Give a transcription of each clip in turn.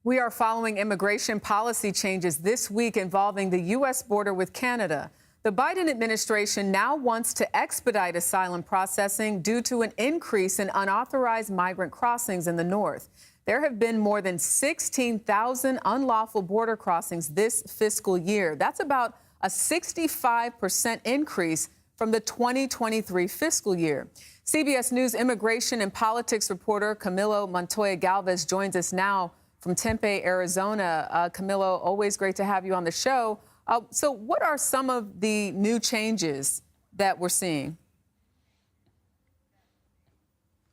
We are following immigration policy changes this week involving the U.S. border with Canada. The Biden administration now wants to expedite asylum processing due to an increase in unauthorized migrant crossings in the north. There have been more than 16,000 unlawful border crossings this fiscal year. That's about a 65% increase from the 2023 fiscal year. CBS News immigration and politics reporter Camilo Montoya-Galvez joins us now from Tempe, Arizona. Camilo, always great to have you on the show. So what are some of the new changes that we're seeing?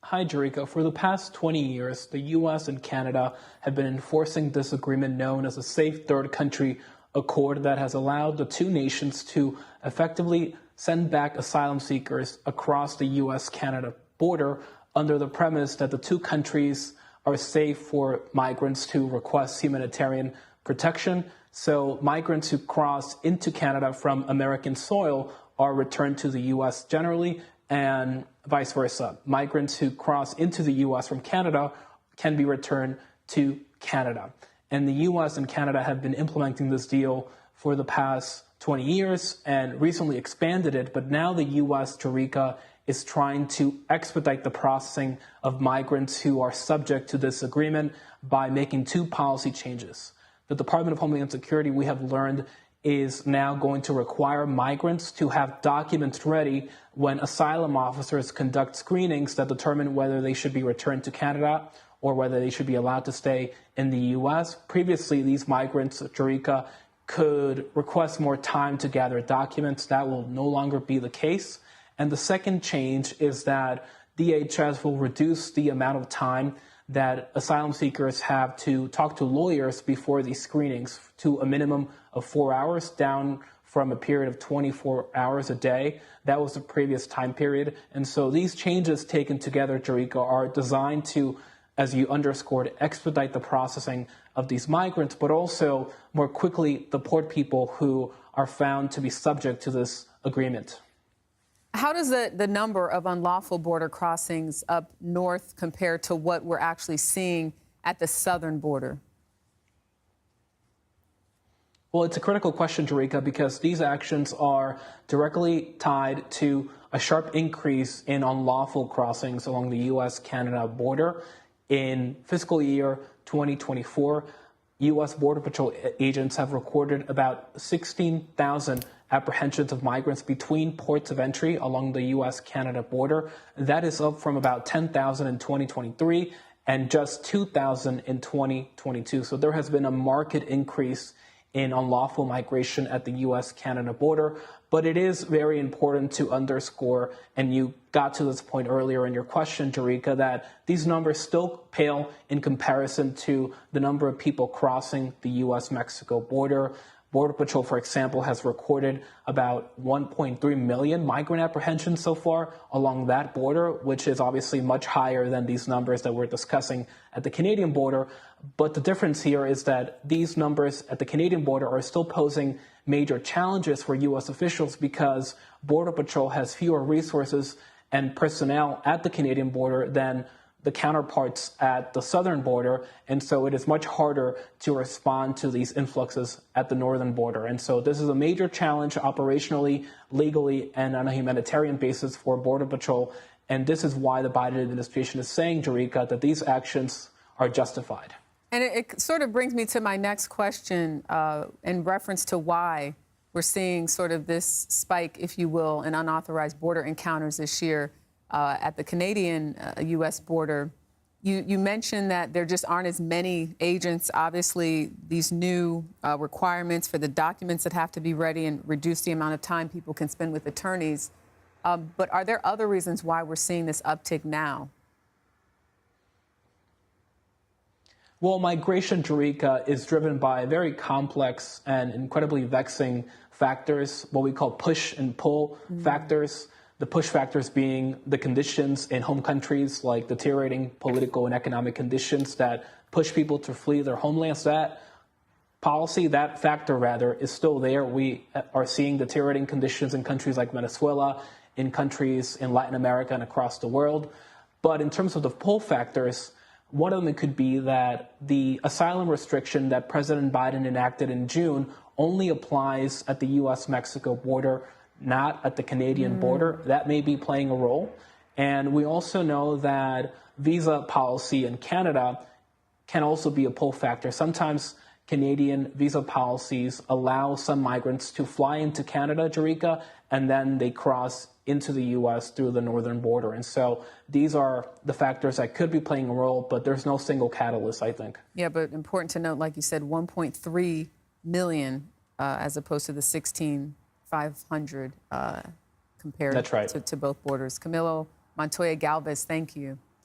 Hi, Jerika. For the past 20 years, the U.S. and Canada have been enforcing this agreement known as a Safe Third Country Accord that has allowed the two nations to effectively send back asylum seekers across the U.S. Canada border under the premise that the two countries are safe for migrants to request humanitarian protection. So migrants who cross into Canada from American soil are returned to the U.S. generally, and vice versa. Migrants who cross into the U.S. from Canada can be returned to Canada. And the U.S. and Canada have been implementing this deal for the past 20 years and recently expanded it. But now the U.S., Jerika, is trying to expedite the processing of migrants who are subject to this agreement by making two policy changes. The Department of Homeland Security, we have learned, is now going to require migrants to have documents ready when asylum officers conduct screenings that determine whether they should be returned to Canada or whether they should be allowed to stay in the U.S. Previously, these migrants, Jerika, could request more time to gather documents. That will no longer be the case. And the second change is that DHS will reduce the amount of time that asylum seekers have to talk to lawyers before these screenings to a minimum of 4 hours, down from a period of 24 hours a day. That was the previous time period. And so these changes taken together, Jerika, are designed to, as you underscored, expedite the processing of these migrants, but also more quickly deport people who are found to be subject to this agreement. How does the number of unlawful border crossings up north compare to what we're actually seeing at the southern border? Well, it's a critical question, Jerika, because these actions are directly tied to a sharp increase in unlawful crossings along the U.S.-Canada border. In fiscal year 2024, U.S. Border Patrol agents have recorded about 16,000 apprehensions of migrants between ports of entry along the U.S.-Canada border. That is up from about 10,000 in 2023 and just 2,000 in 2022. So there has been a marked increase in unlawful migration at the U.S.-Canada border. But it is very important to underscore, and you got to this point earlier in your question, Jerika, that these numbers still pale in comparison to the number of people crossing the U.S.-Mexico border. Border Patrol, for example, has recorded about 1.3 million migrant apprehensions so far along that border, which is obviously much higher than these numbers that we're discussing at the Canadian border. But the difference here is that these numbers at the Canadian border are still posing major challenges for U.S. officials because Border Patrol has fewer resources and personnel at the Canadian border than the counterparts at the southern border, and so it is much harder to respond to these influxes at the northern border. And so this is a major challenge operationally, legally, and on a humanitarian basis for Border Patrol, and this is why the Biden administration is saying, Jerika, that these actions are justified. And it sort of brings me to my next question in reference to why we're seeing sort of this spike, if you will, in unauthorized border encounters this year. At the Canadian-U.S. border, you mentioned that there just aren't as many agents. Obviously, these new requirements for the documents that have to be ready and reduce the amount of time people can spend with attorneys. But are there other reasons why we're seeing this uptick now? Well, migration, Jerika, is driven by very complex and incredibly vexing factors, what we call push and pull factors. The push factors being the conditions in home countries, like deteriorating political and economic conditions that push people to flee their homelands. That factor, is still there. We are seeing deteriorating conditions in countries like Venezuela, in countries in Latin America and across the world. But in terms of the pull factors, One of them could be that the asylum restriction that President Biden enacted in June only applies at the U.S.-Mexico border, not at the Canadian border. That may be playing a role. And we also know that visa policy in Canada can also be a pull factor. Sometimes Canadian visa policies allow some migrants to fly into Canada, Jerika, and then they cross into the U.S. through the northern border. And so these are the factors that could be playing a role, but there's no single catalyst, I think. Yeah, but important to note, like you said, 1.3 million as opposed to the 16,500 compared That's right. to both borders. Camilo Montoya-Galvez, thank you.